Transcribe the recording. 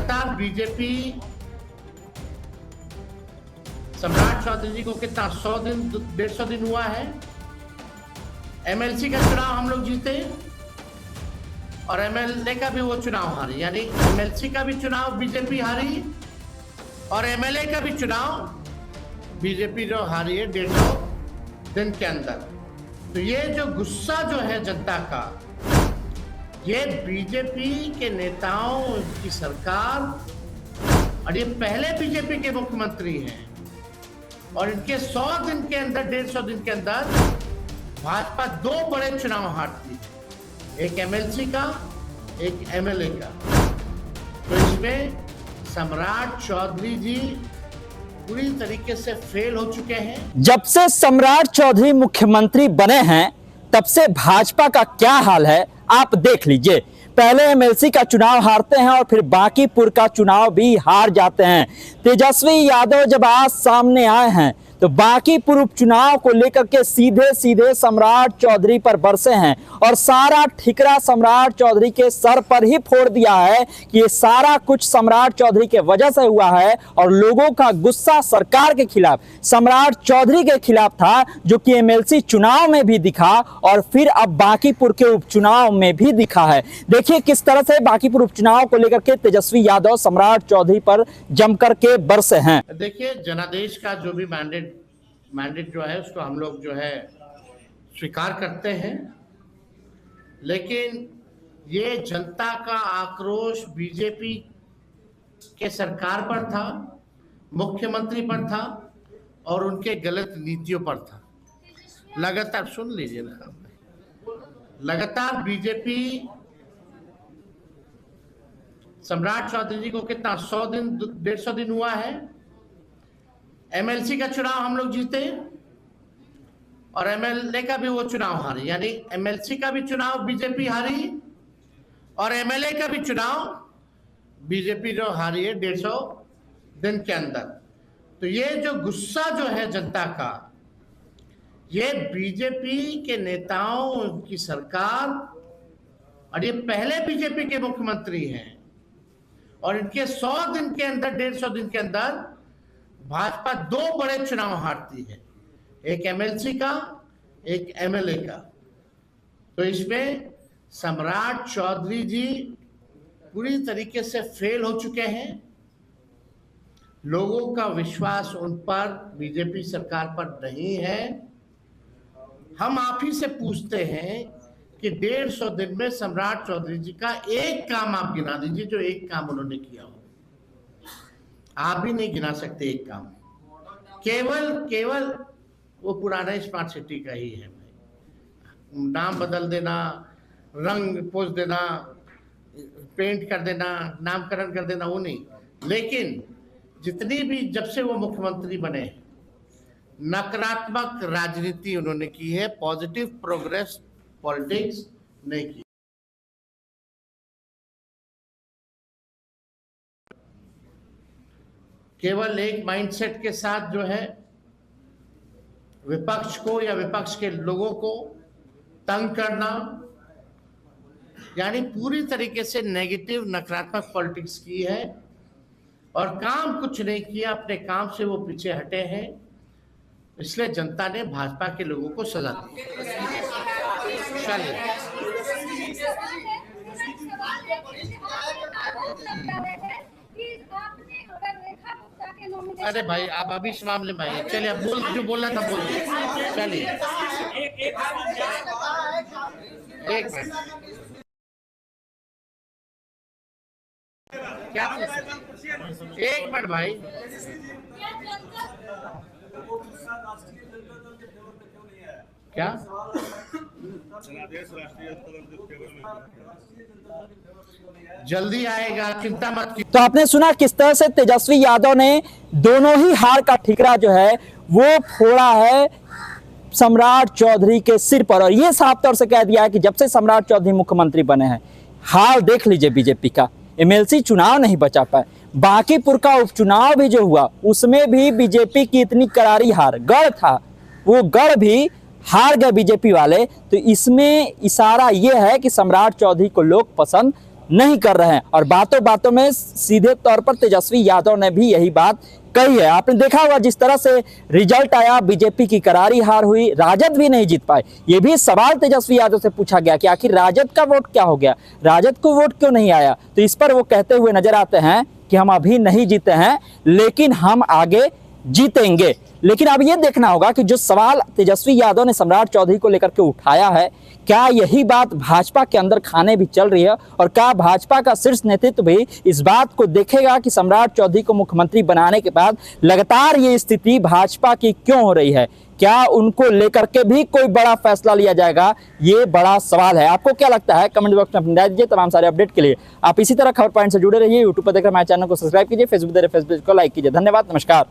लगातार बीजेपी सम्राट चौधरी जी को कितना 100 दिन 150 दिन हुआ है। एमएलसी का चुनाव हम लोग जीते और एमएलए का भी वो चुनाव हारी, यानी एमएलसी का भी चुनाव बीजेपी हारी और एमएलए का भी चुनाव बीजेपी जो हारी है 150 दिन के अंदर। तो ये जो गुस्सा जो है जनता का, ये बीजेपी के नेताओं की सरकार, और ये पहले बीजेपी के मुख्यमंत्री हैं और इनके 100 दिन के अंदर 150 दिन के अंदर भाजपा 2 बड़े चुनाव हारती है, एक एमएलसी का एक एमएलए का। तो इसमें सम्राट चौधरी जी पूरी तरीके से फेल हो चुके हैं। जब से सम्राट चौधरी मुख्यमंत्री बने हैं तब से भाजपा का क्या हाल है आप देख लीजिए। पहले एमएलसी का चुनाव हारते हैं और फिर बांकीपुर का चुनाव भी हार जाते हैं। तेजस्वी यादव जब आज सामने आए हैं तो बांकीपुर उपचुनाव को लेकर के सीधे सीधे सम्राट चौधरी पर बरसे हैं और सारा ठिकरा सम्राट चौधरी के सर पर ही फोड़ दिया है कि ये सारा कुछ सम्राट चौधरी के वजह से हुआ है। और लोगों का गुस्सा सरकार के खिलाफ, सम्राट चौधरी के खिलाफ था, जो कि एमएलसी चुनाव में भी दिखा और फिर अब बांकीपुर के उपचुनाव में भी दिखा है। देखिए किस तरह से बांकीपुर उपचुनाव को लेकर के तेजस्वी यादव सम्राट चौधरी पर जमकर के बरसे हैं। देखिए, जनादेश का जो भी मैंडेट जो है उसको हम लोग जो है स्वीकार करते हैं, लेकिन ये जनता का आक्रोश बीजेपी के सरकार पर था, मुख्यमंत्री पर था और उनके गलत नीतियों पर था। लगातार सुन लीजिए ना, लगातार बीजेपी सम्राट चौधरी जी को कितना 100 दिन 150 दिन हुआ है। एमएलसी का चुनाव हम लोग जीते और एमएलए का भी वो चुनाव हारी, यानी एमएलसी का भी चुनाव बीजेपी हारी और एमएलए का भी चुनाव बीजेपी जो हारी है 150 दिन के अंदर। तो ये जो गुस्सा जो है जनता का, ये बीजेपी के नेताओं की सरकार, और ये पहले बीजेपी के मुख्यमंत्री हैं और इनके 100 दिन के अंदर 150 दिन के अंदर भाजपा 2 बड़े चुनाव हारती है, एक एमएलसी का एक एमएलए का। तो इसमें सम्राट चौधरी जी पूरी तरीके से फेल हो चुके हैं। लोगों का विश्वास उन पर, बीजेपी सरकार पर नहीं है। हम आप ही से पूछते हैं कि 150 दिन में सम्राट चौधरी जी का एक काम आप गिना दीजिए, जो एक काम उन्होंने किया हो। आप भी नहीं गिना सकते एक काम। केवल वो पुराना स्मार्ट सिटी का ही है भाई। नाम बदल देना, रंग पोछ देना, पेंट कर देना, नामकरण कर देना, वो नहीं। लेकिन जितनी भी जब से वो मुख्यमंत्री बने, नकारात्मक राजनीति उन्होंने की है, पॉजिटिव प्रोग्रेस पॉलिटिक्स नहीं की। केवल एक माइंडसेट के साथ जो है विपक्ष को या विपक्ष के लोगों को तंग करना, यानी पूरी तरीके से नेगेटिव नकारात्मक पॉलिटिक्स की है और काम कुछ नहीं किया। अपने काम से वो पीछे हटे हैं, इसलिए जनता ने भाजपा के लोगों को सजा दी। चलिए अरे भाई, आप अभी इस मामले में आइए। चलिए, अब जो बोलना था बोलिए। चलिए एक मिनट, क्या एक मिनट भाई, क्या जल्दी आएगा, चिंता मत कीजिए। तो आपने सुना किस तरह से तेजस्वी यादव ने दोनों ही हार का ठिकरा जो है वो फोड़ा है सम्राट चौधरी के सिर पर, और ये साफ तौर से कह दिया है कि जब से सम्राट चौधरी मुख्यमंत्री बने हैं, हाल देख लीजिए बीजेपी का, एमएलसी चुनाव नहीं बचा पाए, बांकीपुर का उपचुनाव भी जो हुआ उसमें भी बीजेपी की इतनी करारी हार, गढ़ था वो गढ़ भी हार गए बीजेपी वाले। तो इसमें इशारा ये है कि सम्राट चौधरी को लोग पसंद नहीं कर रहे हैं। और बातों बातों में सीधे तौर पर तेजस्वी यादव ने भी यही बात कही है। आपने देखा होगा जिस तरह से रिजल्ट आया, बीजेपी की करारी हार हुई, राजद भी नहीं जीत पाए। ये भी सवाल तेजस्वी यादव से पूछा गया कि आखिर राजद का वोट क्या हो गया, राजद को वोट क्यों नहीं आया। तो इस पर वो कहते हुए नजर आते हैं कि हम अभी नहीं जीते हैं, लेकिन हम आगे जीतेंगे। लेकिन अब ये देखना होगा कि जो सवाल तेजस्वी यादव ने सम्राट चौधरी को लेकर के उठाया है, क्या यही बात भाजपा के अंदर खाने भी चल रही है, और क्या भाजपा का शीर्ष नेतृत्व भी इस बात को देखेगा कि सम्राट चौधरी को मुख्यमंत्री बनाने के बाद लगातार ये स्थिति भाजपा की क्यों हो रही है। क्या उनको लेकर के भी कोई बड़ा फैसला लिया जाएगा, ये बड़ा सवाल है। आपको क्या लगता है कमेंट बॉक्स में अपनी राय दीजिए। तमाम सारे अपडेट के लिए आप इसी तरह खबर पॉइंट से जुड़े रहिए। यूट्यूब पर देख रहे हमारे चैनल को सब्सक्राइब कीजिए, फेसबुक देख रहे फेसबुक को लाइक कीजिए। धन्यवाद, नमस्कार।